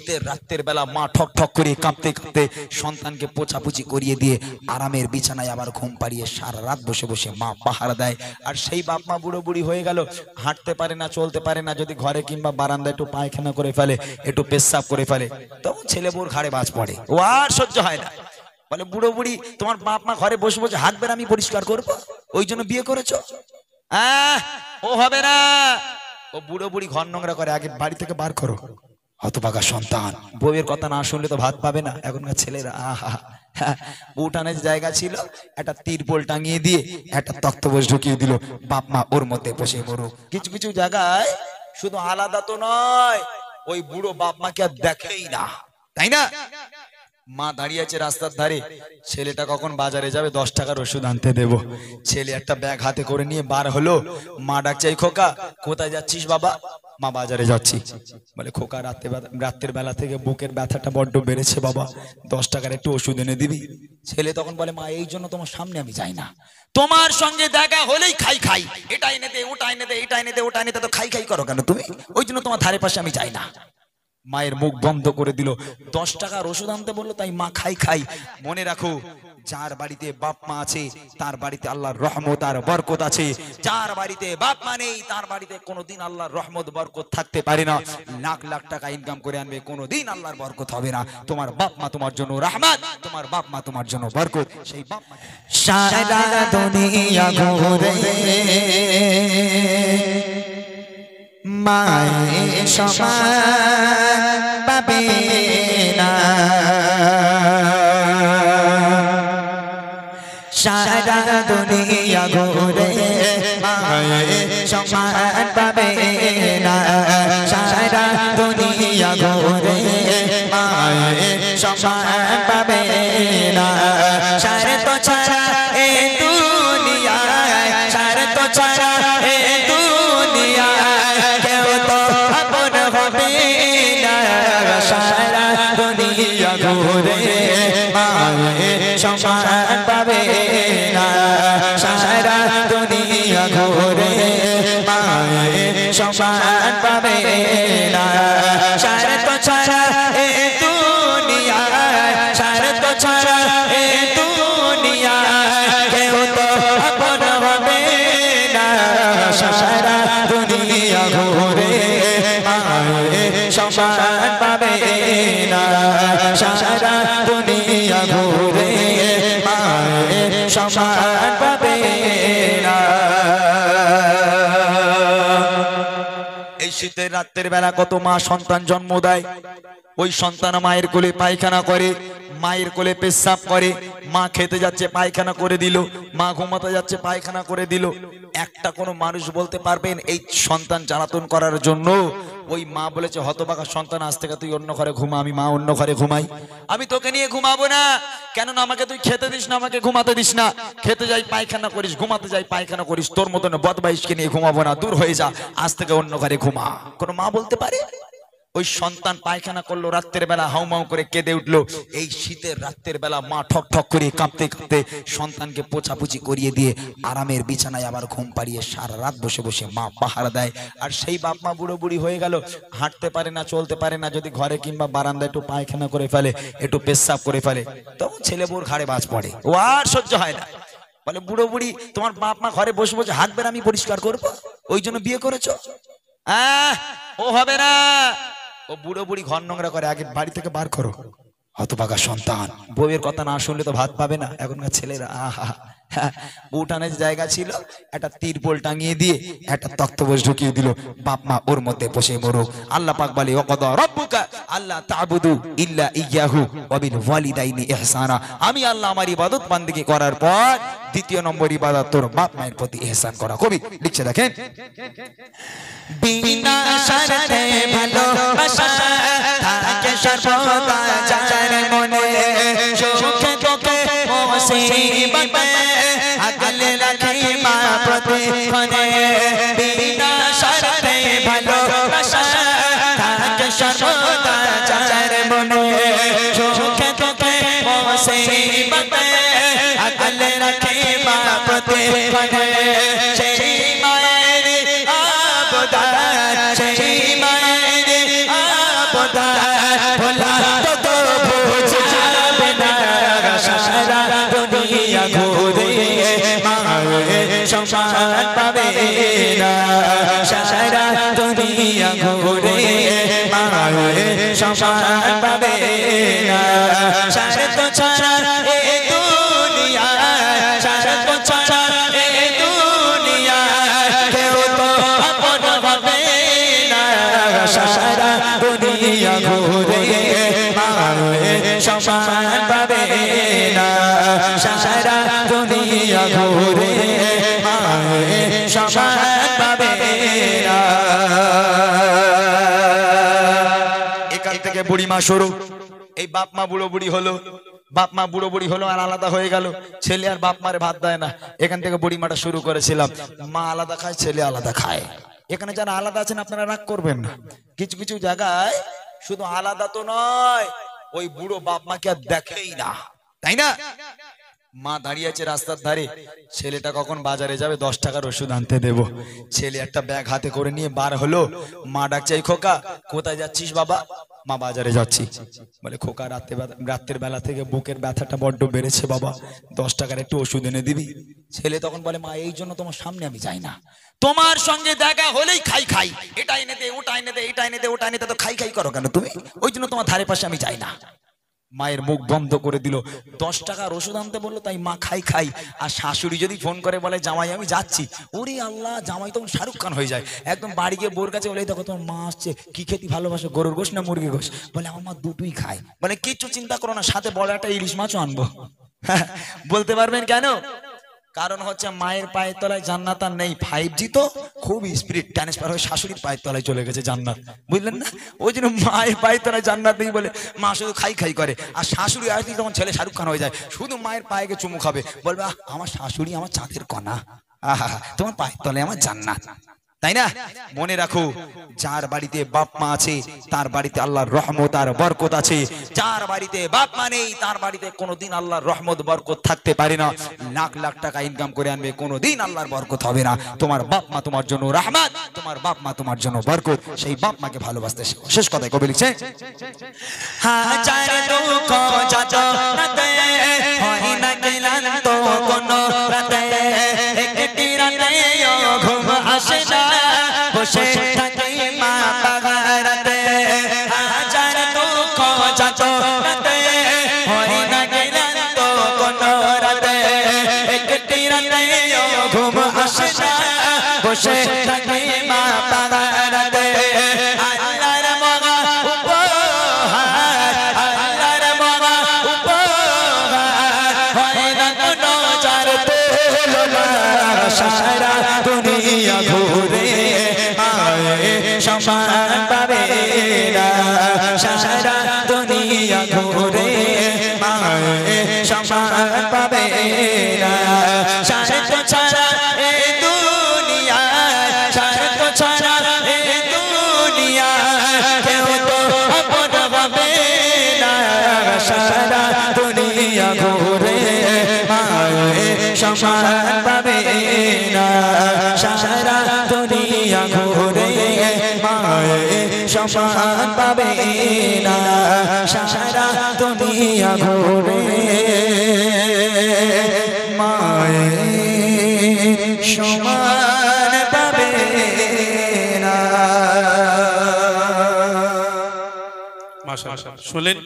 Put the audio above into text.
শীতের রাতের বেলা মা ঠক ঠক করে কাঁপতে কাঁপতে সন্তানকে পোছাপুছি করিয়ে দিয়ে আরামের বিছানায় আবার ঘুম পাড়িয়ে সারা রাত বসে বসে মা পাহারা দেয়। আর সেই বাপ মা বুড়ো বুড়ি হয়ে গেল, হাঁটতে পারে না, চলতে পারে না, যদি ঘরে কিংবা বারান্দায় একটু পায়খানা করে ফেলে, একটু পেশাব করে ফেলে, তখন ছেলে বউর ঘাড়ে বাজ পড়ে, ও আর সহ্য হয় না। বলে বুড়ো বুড়ি তোমার বাপ মা ঘরে বসে বসে হাঁটবে, আমি পরিষ্কার করবো, ওই জন্য বিয়ে করেছো? ও হবে না, ও বুড়ো বুড়ি ঘর নোংরা করে, আগে বাড়ি থেকে বার করো। হতভাগা সন্তান, বউয়ের কথা না শুনলে তো ভাত পাবে না। এখনকার ছেলেরা উঠানের জায়গা ছিল, একটা তিরপল টাঙিয়ে দিয়ে একটা তক্তপোষ ঢুকিয়ে দিল, বাপ মা ওর মধ্যে বসে মরুক। কিছু কিছু জায়গায় শুধু আলাদা তো নয়, ওই বুড়ো বাপ মাকে আর দেখেই না, তাই না? মা দাঁড়িয়ে আছে রাস্তার ধারে, ছেলেটা কখন বাজারে যাবে 10 টাকার ওষুধ আনতে দেব। ছেলে একটা ব্যাগ হাতে করে নিয়ে বার হলো, মা ডাকছে, এই খোকা কোথায় যাচ্ছিস বাবা? মা বাজারে যাচ্ছি। বলে খোকা রাতের বেলা থেকে বুকের ব্যথাটা বড্ড বেড়েছে বাবা, 10 টাকার একটু ওষুধ এনে দিবি? ছেলে তখন বলে, মা এই জন্য তোমার সামনে আমি যাই না, তোমার সঙ্গে দেখা হলেই খাই খাই, এটা এনে দে, ওটা এনে দে, এটা এনে দে, ওটা এনে দে, তো খাই খাই করো কেন তুমি? ওই জন্য তোমার ধারে পাশে আমি যাই না। মায়ের মুখ বন্ধ করে দিল। 10 টাকার ওষুধ আনতে বললো, তাই মা খাই খাই। মনে রাখো, যার বাড়িতে বাপ মা আছে তার বাড়িতে আল্লাহর রহমত আর বরকত আছে। যার বাড়িতে বাপ মা নেই তার বাড়িতে কোনোদিন আল্লাহর রহমত বরকত থাকতে পারে না। লাখ লাখ টাকা ইনকাম করে আনবে, কোনোদিন আল্লাহর বরকত হবে না। তোমার বাপ মা তোমার জন্য রহমত, তোমার বাপ মা তোমার জন্য বরকত। সেই বাপ মা সারা দুনিয়া ঘুরে মায়ের সমান পাবে না, সারা দুনিয়া ঘুরে মায়ের সমান পাবে না, সারা দুনিয়া ঘুরে মায়ের সমান পাবে না। সারে তো ছাড়া এ দুনিয়ায়, সারে তো ছাড়া এ দুনিয়ায় কেউ তো আপন হবে না, সারা দুনিয়া ঘুরে মায়ের সমান পাবে না, সারা দুনিয়া ঘুরে মায়ের সমান পাবে না। সারে তো ছাড়া এ দুনিয়ায়, সারে তো ছাড়া এ দুনিয়ায় কেউ তো আপন হবে না, সারা দুনিয়া ঘুরে মায়ের সমান পাবে না, সারা দুনিয়া ঘুরে মায়ের সমান পাবে না। এই শীতের রাতের বেলা কত মা সন্তান জন্ম দেয়, ওই সন্তান মায়ের কোলে পায়খানা করে, মায়ের কোলে পেশাব করে, মা খেতে যাচ্ছে পায়খানা করে দিল, মা ঘুমাতে যাচ্ছে পায়খানা করে দিল। একটা কোনো মানুষ বলতে পারবেন এই সন্তান জ্বালাতন করার জন্য ওই মা বলেছে, হতভাগা সন্তান আজ থেকে তুই অন্য ঘরে ঘুমা, আমি মা অন্য ঘরে ঘুমাই, আমি তোকে নিয়ে ঘুমাবো না, কেননা আমাকে তুই খেতে দিস না, আমাকে ঘুমাতে দিস না, খেতে যাই পায়খানা করিস, ঘুমাতে যাই পায়খানা করিস, তোর মতন বদমাইশকে নিয়ে ঘুমাবো না, দূর হয়ে যা, আজ থেকে অন্য ঘরে ঘুমা। কোনো মা বলতে পারে? ওই সন্তান পায়খানা করলো, রাতের বেলা হাউমাউ করে কেঁদে উঠলো। এই শীতের রাতের বেলা মা ঠক ঠক করে কাঁপতে কাঁপতে সন্তানকে পোছাপুছি করিয়ে দিয়ে আরামের বিছানায় আবার ঘুম পাড়িয়ে সারা রাত বসে বসে মা পাহারা দেয়। আর সেই বাপ মা বুড়ো বুড়ি হয়ে গেল, হাঁটতে পারে না, চলতে পারে না, যদি ঘরে কিংবা বারান্দায় একটু পায়খানা করে ফেলে, একটু পেশাব করে ফেলে, তখন ছেলে বউর ঘাড়ে বাজ পড়ে, ও আর সহ্য হয় না। বলে বুড়ো বুড়ি তোমার বাপ মা ঘরে বসে বসে হাঁটবে, আমি পরিষ্কার করবো, ওই জন্য বিয়ে করেছো? ও হবে না, ও বুড়ো বুড়ি ঘর নোংরা করে, আগে বাড়ি থেকে বার করো। হতভাগা সন্তান, বউয়ের কথা না শুনলে তো ভাত পাবে না। এখনকার ছেলেরা উঠানের জায়গা ছিল, একটা তিরপল টাঙিয়ে দিয়ে একটা তক্তপোষ ঢুকিয়ে দিল, বাপ মা ওর মধ্যে বসে মরুক। আল্লাহ পাক বলে, ওয়াকাদা রাব্বুকা আল্লা তা'বুদু ইল্লা ইয়্যাহু ওয়া বিল ওয়ালিদাইনি ইহসানা। আমি আল্লাহ আমার ইবাদত বান্দেগি করার পর দ্বিতীয় নম্বর ইবাদত তোর বাপ মায়ের প্রতি ইহসান করা। কবি লিখছে, দেখেন, বিনা শর্তে ভালোবাসা থাকে সর্বদা যার মনে, সুখে দুঃখে মুসিবতে আগলে রাখে মা প্রতিক্ষণে। বিনা শর্তে ভালোবাসা থাকে সর্বদা যার মনে, সুখে দুঃখে মুসিবতে আগলে রাখে মা প্রতিক্ষণে। সেই মায়ের আবদার, সেই মায়ের আবদার ভোলা তো বোঝাবে না সারা দুনিয়া ঘুরে মায়ের সম্মান পাবে না সারা দুনিয়া ঘুরে মায়ের সম্মান পাবে না স্বার্থ ছাড়া এই দুনিয়া স্বার্থ ছাড়া এই দুনিয়া কেউ তো আপন হবে না সারা দুনিয়া ঘুরে মায়ের সম্মান পাবে না সারা দুনিয়া ঘুরে মায়ের সম্মান পাবে না এখান থেকে বুড়িমা শুরু এই বাপ মা বুড়ো বুড়ি হলো বাপ মা বুড়ো বুড়ি হলো আর আলাদা হয়ে গেল ছেলে আর বাপ মারে ভাত দেয় না এখান থেকে বুড়িমাটা শুরু করেছিলাম মা আলাদা খায় ছেলে আলাদা খায় এখানে যারা আলাদা আছেন আপনারা রাগ করবেন না কিছু কিছু জায়গায় শুধু আলাদা তো নয় ওই বুড়ো বাপ মাকে আর দেখেই না তাই না মা দাঁড়িয়ে আছে রাস্তার ধারে ছেলেটা কখন বাজারে যাবে 10 টাকার ওষুধ আনতে দেবো ছেলে একটা ব্যাগ হাতে করে নিয়ে বার হলো মা ডাকছে এই খোকা কোথায় যাচ্ছিস বাবা মা বাজারে যাচ্ছি বলে খোকা রাতের বেলা থেকে বুকের ব্যথাটা বড্ড বেড়েছে বাবা 10 টাকার একটু ওষুধ এনে দিবি ছেলে তখন বলে মা এই জন্য তোমার সামনে আমি যাই না তোমার সঙ্গে দেখা হলেই খাই খাই এটা এনে দে ওটা এনে দে এটা এনে দে ওটা এনে দে তো খাই খাই করো কেন তুমি ওই জন্য তোমার ধারে পাশে আমি যাই না মায়ের মুখ বন্ধ করে দিল 10 টাকার ওষুধ আনতে বললো তাই মা খাই খাই আর শাশুড়ি যদি ফোন করে বলে জামাই আমি যাচ্ছি ওরে আল্লাহ জামাই তখন শাহরুখ খান হয়ে যায় একদম বাড়ি গিয়ে বোর কাছে বলে দেখো তোমার মা আসছে কি খেতে ভালোবাসো গরুর গোশ না মুরগির গোশ বলে আমার মা দুটোই খায় বলে কিচ্ছু চিন্তা করো না সাথে বড় একটা ইলিশ মাছও আনবো বলতে পারবেন কেন কারণ হচ্ছে মায়ের পায়ের তলায় জান্নাত আর নেই 5G তো খুব স্পিরিট ট্রান্সফার হয়ে শাশুড়ির পায়ের তলায় চলে গেছে জান্নাত বুঝলেন না ওই জন্য মায়ের পায়ের তলায় জান্নাত নেই বলে মা শুধু খাই খাই করে আর শাশুড়ি আসলে তখন ছেলে শাহরুখ খান হয়ে যায় শুধু মায়ের পায়ে চুমু খাবে বলবে আমার শাশুড়ি আমার চাঁদের কণা আহা তোমার পায়ের তলায় আমার জান্নাত তাই না মনে রাখো যার বাড়িতে বাপ মা আছে তার বাড়িতে আল্লাহর রহমত আর বরকত আছে যার বাড়িতে বাপ মা নেই তার বাড়িতে কোনোদিন আল্লাহর রহমত বরকত থাকতে পারে না লাখ লাখ টাকা ইনকাম করে আনবে কোনোদিন আল্লাহর বরকত হবে না তোমার বাপ মা তোমার জন্য রহমত তোমার বাপ মা তোমার জন্য বরকত সেই বাপ মাকে ভালোবাসতে শেখো শেষ কথায় কবি লিখছে হাজার দুঃখ যত রাতে হয় না ক্লান্ত কোনো রাতে একটি রাতে ঘুম আসে না বসে থাকি মা বাগারাতে হাজার দুঃখ যত রাতে হয় না ক্লান্ত কোনো রাতে একটি রাতে ঘুম আসে না বসে থাকি মা বাগারাতে আল্লাহর মগা উপহার আল্লাহর মগা উপহার হয় না কোনো চার তোলা সারা দুনিয়া ঘুরে সম্মান পাবে না সারা দুনিয়া ঘুরে সম্মান পাবে না স্বার্থ ছাড়া এই দুনিয়া স্বার্থ ছাড়া এই দুনিয়া কেউ তো আপন হবে না সারা দুনিয়া ঘুরে সম্মান পাবে না সারা দুনিয়া ঘুরে সম্মান পাবে না সারা দুনিয়া ঘুরে মায়ের সম্মান পাবে না। মাশাআল্লাহ শুনলেন।